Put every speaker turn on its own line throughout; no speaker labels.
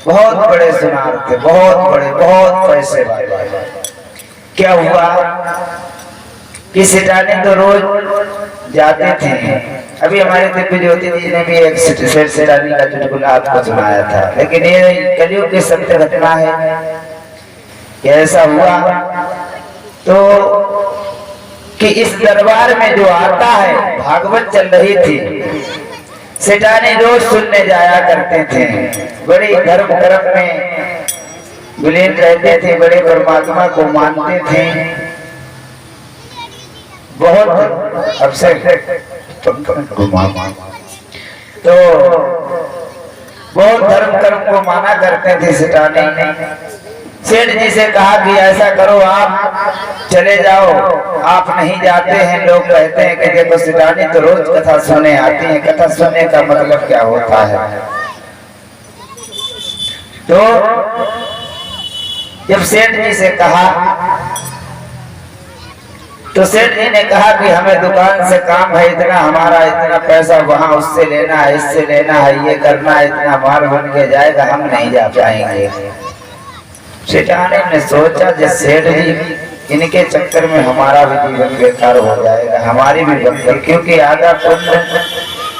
बहुत बड़े सुनार थे, बहुत बड़े, बहुत पैसे वाले। क्या हुआ कि सेठानी तो रोज जाते थे। अभी हमारे दिव्य ज्योति जी ने भी एक सेठानी का चुटकुला आपको सुनाया था, लेकिन ये कलयुग की सत्य घटना है कि ऐसा हुआ तो कि इस दरबार में जो आता है, भागवत चल रही थी, सेठानी रोज सुनने जाया करते थे। बड़े धर्म कर्म में विलीन रहते थे, बड़े परमात्मा को मानते थे, बहुत अवसर तो बहुत धर्म कर्म को माना करते थे। सेठानी सेठ जी से कहा कि ऐसा करो, आप चले जाओ। आप नहीं जाते हैं, लोग कहते हैं कि देखो सेठानी तो रोज कथा सुनने आती है। कथा सुनने का मतलब क्या होता है? तो जब सेठ जी से कहा तो सेठ जी ने कहा कि हमें दुकान से काम है, इतना हमारा इतना पैसा वहां उससे लेना है, इससे लेना है, ये करना है, इतना माल बन के जाएगा, हम नहीं जा पाएंगे। सेठानी ने सोचा कि सेठ जी इनके चक्कर में हमारा भी जीवन बेकार हो जाएगा, हमारी भी बंदी, क्योंकि आधा पुण्य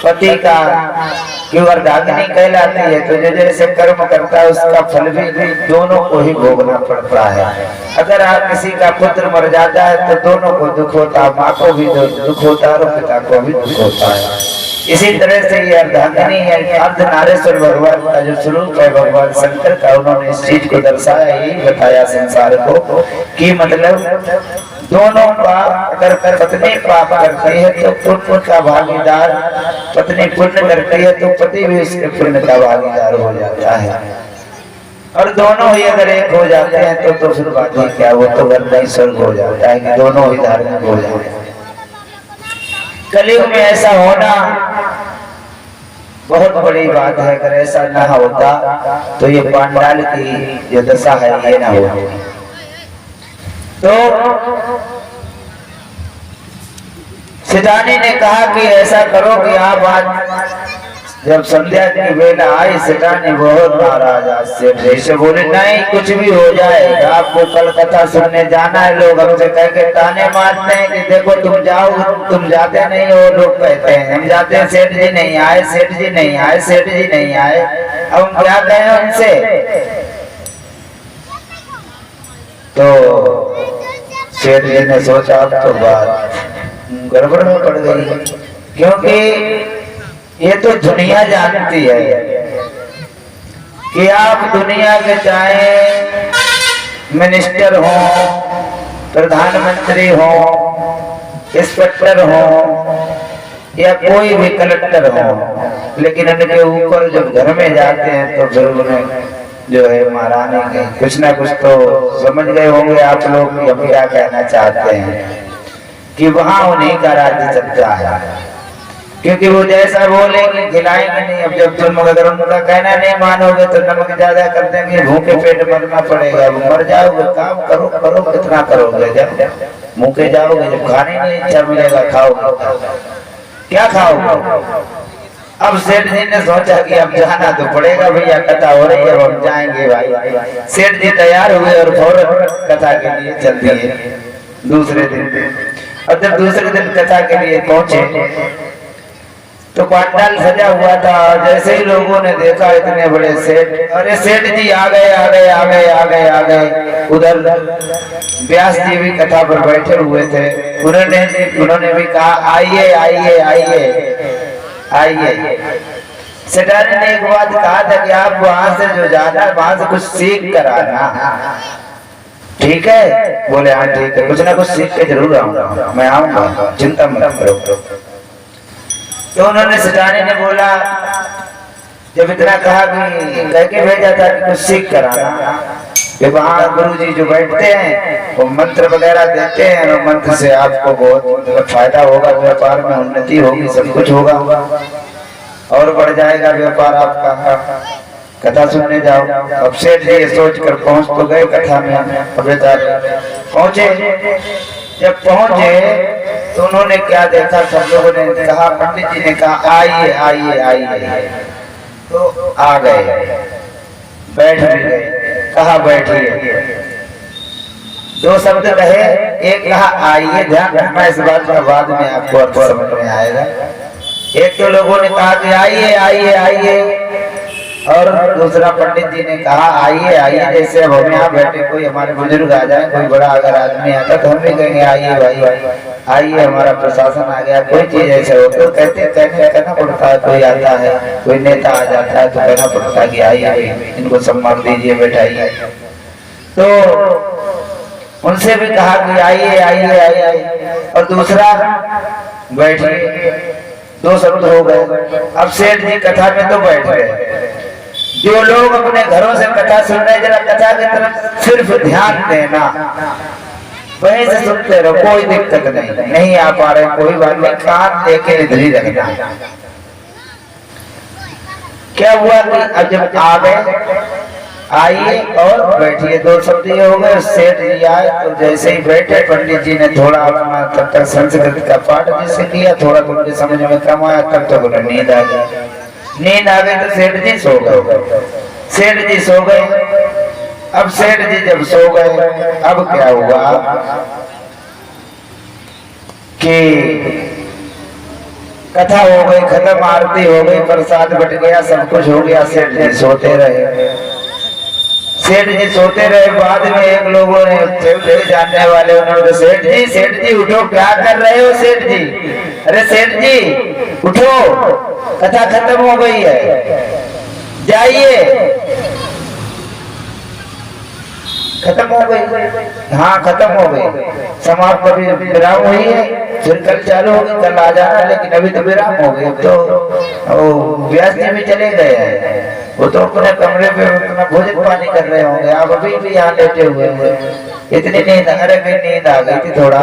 पति का क्यों अर्धाग्नि कहलाती है। तो जो जैसे कर्म करता है उसका फल भी दोनों को ही भोगना पड़ता है। अगर आप किसी का पुत्र मर जाता है तो दोनों को दुख होता है, माँ को भी दुख होता है और पिता को भी दुख होता है। इसी तरह से ये अर्धाग्नि है, अर्धनारेश्वर भगवान का जो स्वरूप है, भगवान शंकर का, उन्होंने इस चीज को दर्शाया, यही बताया संसार को कि मतलब दोनों का, अगर पत्नी पाप करती है तो पुत्र का भागीदार, पत्नी पुण्य करती है तो पति भी उसके पुण्य का भागीदार हो जाता है। और दोनों ही अगर एक हो जाते हैं तो फिर बात ही क्या, वो तो घर नहीं स्वर्ग हो जाता है कि दोनों ही धार्मिक हो जाते हैं। कलयुग में ऐसा होना बहुत बड़ी बात है। अगर ऐसा ना होता तो ये पांडाल की जो दशा है ये ना होती। तो सेठानी ने कहा कि ऐसा करो कि आप आज जब संध्या की वेला आई, सेठानी बहुत नाराज आज सेठ से बोले नहीं कुछ भी हो जाएगा, आपको कल कथा सुनने जाना है। लोग हमसे कह के ताने मारते हैं कि देखो तुम जाओ, तुम जाते नहीं हो। लोग कहते हैं हम जाते हैं, सेठ जी नहीं आए, सेठ जी नहीं आए, सेठ जी नहीं आए। अब हम क्या कहें उनसे? तो सेठ जी ने सोचा अब तो बात गड़बड़ में पड़ गई, क्योंकि ये तो दुनिया जानती है कि आप दुनिया के चाहे मिनिस्टर हो, प्रधानमंत्री हो, इंस्पेक्टर हो या कोई भी कलेक्टर हो, लेकिन इनके ऊपर जब घर में जाते हैं तो फिर उन्हें जो है महारानी के कुछ ना कुछ तो समझ गए होंगे आप लोग कि हम क्या कहना चाहते हैं, कि वहां उन्हीं का राज्य चलता है। क्योंकि वो जैसा बोलेंगे खिलाएंगे नहीं। अब जब तुम अगर उनका कहना नहीं मानोगे तो नमक ज्यादा कर देंगे, भूखे पेट मरना पड़ेगा, मर जाओगे। काम करो करो कितना करोगे, जब भूखे जाओगे, जब खाने नहीं इच्छा मिलेगा खाओगे, क्या खाओगे? अब सेठ जी ने सोचा कि अब जाना तो पड़ेगा भैया, कथा हो रही है, हम जाएंगे भाई। सेठ जी तैयार हुए और फौरन कथा के लिए चल दिए दूसरे दिन। और जब दूसरे दिन कथा के लिए पहुंचे तो पांडाल सजा हुआ था। जैसे ही लोगों ने देखा इतने बड़े सेठ, अरे सेठ जी आ गए आ गए आ गए आ गए आ गए। उधर व्यास जी भी कथा पर बैठे हुए थे, उन्होंने भी कहा आइए आइए आइए आइए। सेठानी ने एक बात कहा था कि आप वहां से जो जाना वहां से कुछ सीख कर आना, ठीक है? बोले हाँ ठीक है, कुछ ना कुछ सीख के जरूर आऊंगा, मैं आऊंगा, चिंता मत करो। तो उन्होंने सेठानी ने बोला, जब इतना कहा कि कह के भेजा था कि कुछ सीख कर आना, कि वहाँ गुरु जी जो बैठते हैं वो मंत्र वगैरह देते हैं, और मंत्र से आपको बहुत फायदा होगा, व्यापार में उन्नति होगी, सब कुछ होगा और बढ़ जाएगा व्यापार आपका। कथा सुनने जाओ। अब सेठ जी सोच कर पहुंच तो गए कथा में। अब पहुंचे, जब पहुंचे तो उन्होंने क्या देखा, सब लोगों ने कहा, पंडित जी ने कहा आइए आइए आइए, तो आ गए। बैठ भी गए। कहा बैठिए, दो शब्द कहे, एक कहा आइए। ध्यान रखना इस बात का, बाद में आपको अर्थ समझ में आएगा। एक तो लोगों ने कहा कि आइए आइए आइए, और दूसरा पंडित जी ने कहा आइए आइए। जैसे अब हम यहाँ बैठे, कोई हमारे बुजुर्ग आ जाए, कोई बड़ा अगर आदमी आता तो हम भी कहेंगे आइए भाई आइए, हमारा प्रशासन आ गया। कोई चीज ऐसे हो तो कहना पड़ता है। कोई आता है, कोई नेता आ जाता है तो कहना पड़ता है कि आइए, इनको सम्मान दीजिए, बैठाइए। तो उनसे भी कहा कि आइए आइए आइए, और दूसरा बैठिए। दो शब्द हो गए। अब सेठ जी कथा में तो बैठ गए। जो लोग अपने घरों से कथा सुन रहे, जरा कथा की तरफ सिर्फ ध्यान देना, वहीं से सुनते रहो, कोई दिक्कत नहीं। नहीं आ पा रहे कोई बात नहीं, कान लेके इधर ही रखना। क्या हुआ कि अब जब आ गए, आइए और बैठिए, दो शब्द ये हो गए। सेठ जी आए तो जैसे ही बैठे, पंडित जी ने थोड़ा अपना तब तक संस्कृत का पाठ जिसे किया, थोड़ा तो उनके समझ में कम आया, तब तक उन्हें नींद आ गई। नींद आ गई तो सेठ जी सो गए। सेठ जी सो गए। अब सेठ जी जब सो गए, अब क्या हुआ कि कथा हो गई खत्म, आरती हो गई, प्रसाद बट गया, सब कुछ हो गया। सेठ जी सोते रहे। सेठ जी सोते रहे। बाद में एक लोगों ने, जानने वाले, उन्होंने सेठ जी उठो, क्या कर रहे हो सेठ जी? अरे सेठ जी उठो, कथा खत्म हो गई है, जाइए। खत्म हो गई? हाँ खत्म हो गई, समाप्त। अभी विराम हुई है, फिर कल चालू होगी, कल आ जाना। लेकिन अभी तो विराम हो गई। तो व्यास जी भी चले गए हैं, वो तो अपने कमरे पे अपना भोजन पानी कर रहे होंगे। आप अभी भी यहाँ लेटे हुए हैं। इतनी नींद, अरे भी नींद आ गई थी। थोड़ा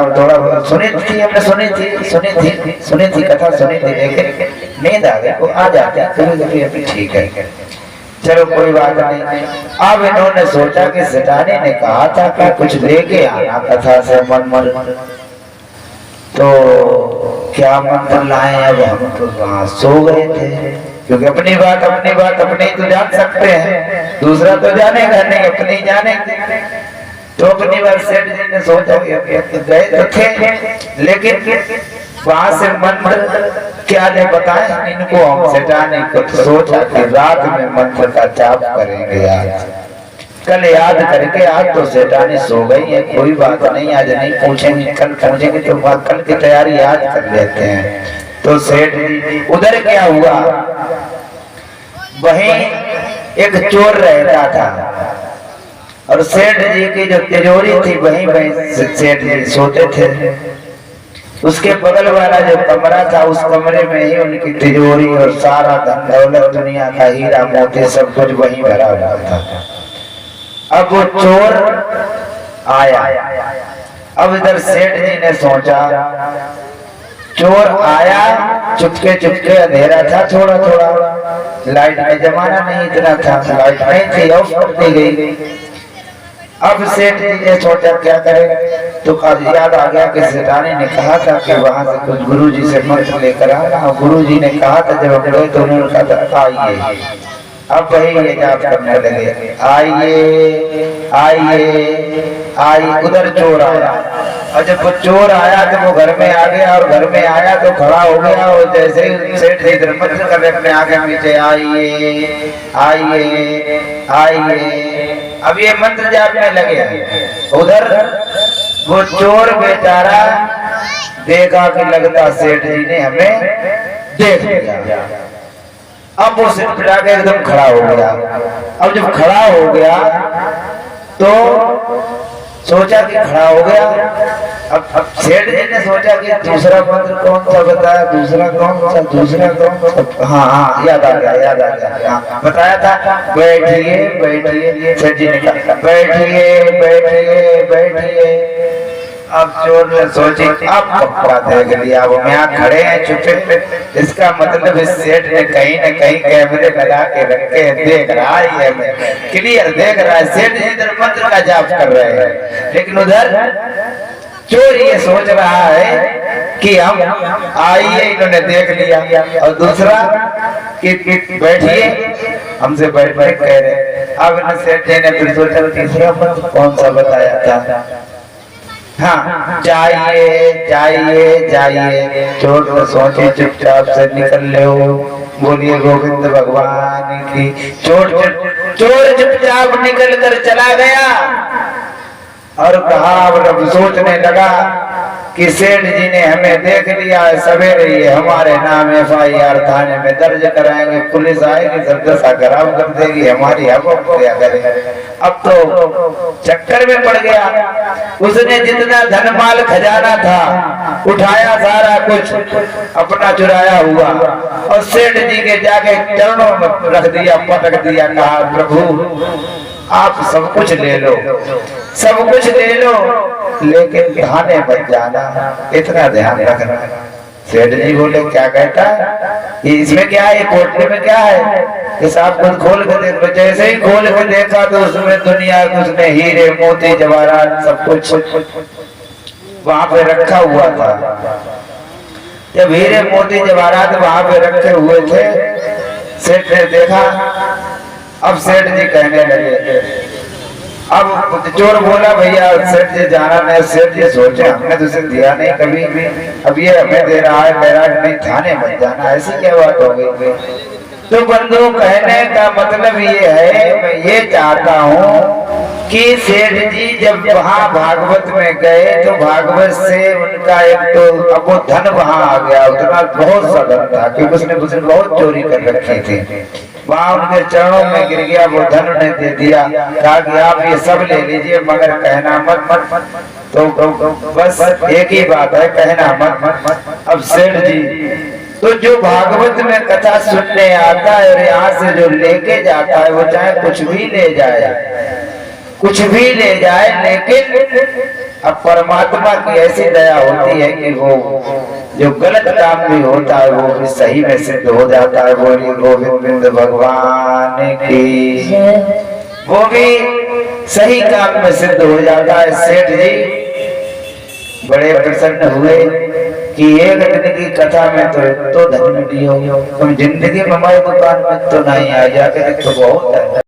सुनी थी हमने, सुनी थी कथा सुनी थी, लेकिन नींद आ गई। वो आ जाते हैं अभी, ठीक है, चलो कोई बात नहीं। अब इन्होंने सोचा कि सेठानी ने कहा था कि कुछ लेके आना कथा से मन, तो क्या मंत्र लाए? अब हम तो वहां सो गए थे, क्योंकि अपनी बात अपनी तो जान सकते हैं, दूसरा तो जानेगा नहीं, अपनी जाने। तो अपनी बात सेठ जी ने सोचा कि गए तो थे, लेकिन वहां से मंत्र क्या ने बताए इनको। हम सेठानी को सोचा कि रात में मंत्र का जाप करेंगे आज, कल याद करके। आज तो सेठानी सो गई है, कोई बात नहीं, आज नहीं पूछेंगे, कल पूछेंगे। तो कल की तैयारी आज कर लेते हैं। तो सेठ जी उधर क्या हुआ, वहीं एक चोर रहता था, और सेठ जी की जो तिजोरी थी वहीं सेठ जी सोते थे। उसके बगल वाला जो कमरा था, उस कमरे में ही उनकी तिजोरी और सारा धन दौलत, दुनिया का हीरा मोती सब कुछ वहीं भरा हुआ था। अब वो चोर आया। अब इधर सेठ जी ने सोचा, चोर आया चुपके चुपके, अंधेरा था थोड़ा थोड़ा, लाइट का जमाना नहीं इतना था, लाइट नहीं थी, ऑफ कर दी गई। अब सेठ जी ने सोचा क्या करे, तो याद आ गया कि सेठानी ने कहा था कि वहां से कुछ गुरु जी से मंत्र लेकर आना। गुरु जी ने कहा था, जब हम गए तो उन्होंने कहा था आइए। अब वही ये जाप करने लगे, आइए आइए आइए। उधर चोर आया, और जब वो चोर आया तो वो घर में आ गया, और घर में आया तो खड़ा हो गया। और जैसे ही सेठ जी इधर मंत्र कर रहे अपने आगे पीछे, आइए आइए आइए। अब ये मंत्र जापने लगे। उधर वो चोर बेचारा देखा कि लगता सेठ जी ने हमें देख लिया। अब वो सिटपटा के एकदम खड़ा हो गया। अब जब खड़ा हो गया तो सोचा कि खड़ा हो गया। अब सेठ जी ने सोचा कि दूसरा मंत्र कौन सा बताया, दूसरा कौन सा? हाँ याद आ गया, बताया था, बैठिए बैठिए। सेठ जी ने कहा बैठिए बैठिए बैठिए। अब चोर ने सोची, अब पक्का देख लिया, वो यहाँ खड़े हैं चुपे। इसका मतलब इस सेठ ने कहीं न कहीं कैमरे लगा के रखे हैं, देख रहा है, क्लियर देख रहा है। सेठ जी इधर मंत्र का जाप कर रहे हैं, लेकिन उधर चोर ये सोच रहा है कि हम आइए, इन्होंने देख लिया। और दूसरा कि बैठिए, हमसे बैठ बैठ कह रहे। अब इन सेठ जी ने फिर सोचा तीसरा मत कौन सा बताया था। हाँ, जाइए जाइए जाइए, चोर तो सोचे चुपचाप से निकल ले। बोलिए गोविंद भगवान की। चोर चुपचाप निकल कर चला गया और कहा, अब सोचने लगा कि सेठ जी ने हमें देख लिया है, सवेरे ये हमारे नाम FIR थाने में दर्ज कराएंगे, पुलिस आएगी सब दशा खराब कर देगी, हमारी हक क्या करें। अब तो चक्कर में पड़ गया। उसने जितना धन माल खजाना था उठाया, सारा कुछ अपना चुराया हुआ और सेठ जी के जाके चरणों में रख दिया, पटक दिया। कहा, प्रभु आप सब कुछ ले लो, सब कुछ ले लो, लेकिन थाने मत जाना, इतना ध्यान रखना। सेठ जी बोले, क्या कहता है? इसमें क्या है, पोटली में क्या है? इस आप खुद खोल के देख लो। जैसे ही खोल के देखा तो उसमें दुनिया, उसने हीरे मोती जवाहरात सब कुछ वहां पे रखा हुआ था। जब हीरे मोती जवाहरात वहां पे रखे हुए थे, सेठ ने देखा। अब सेठ जी कहने लगे, अब चोर बोला, भैया सेठ जी जाना नहीं। सेठ जी सोचे, हमने तो उसे दिया नहीं कभी भी, अब ये हमें दे रहा है, मेरा नहीं, थाने मत जाना, ऐसी क्या बात हो गई। तो बंधु, कहने का मतलब ये है, मैं ये चाहता हूँ कि सेठ जी जब वहाँ भागवत में गए तो भागवत से उनका एक तो अब वो धन वहाँ आ गया, उतना बहुत सा धन था क्योंकि उसने बहुत चोरी कर रखी थी। वहाँ उनके चरणों में गिर गया, वो धन उन्हें दे दिया, कहा कि आप ये सब ले लीजिए मगर कहना मत मत। तो बस एक ही बात है, कहना मत। अब सेठ जी तो जो भागवत में कथा सुनने आता है और यहाँ से जो लेके जाता है, वो चाहे कुछ भी ले जाए, कुछ भी ले जाए, लेकिन अब परमात्मा की ऐसी दया होती है कि वो जो गलत काम भी होता है वो भी सही में सिद्ध हो जाता है। बोलिए गोविंद भगवान की। वो भी सही काम में सिद्ध हो जाता है। सेठ जी बड़े प्रसन्न हुए कि एक दिन की कथा में तो धन मिली हो, तुम जिंदगी में हमारी दुकान में तो नहीं आ जाते तो बहुत है।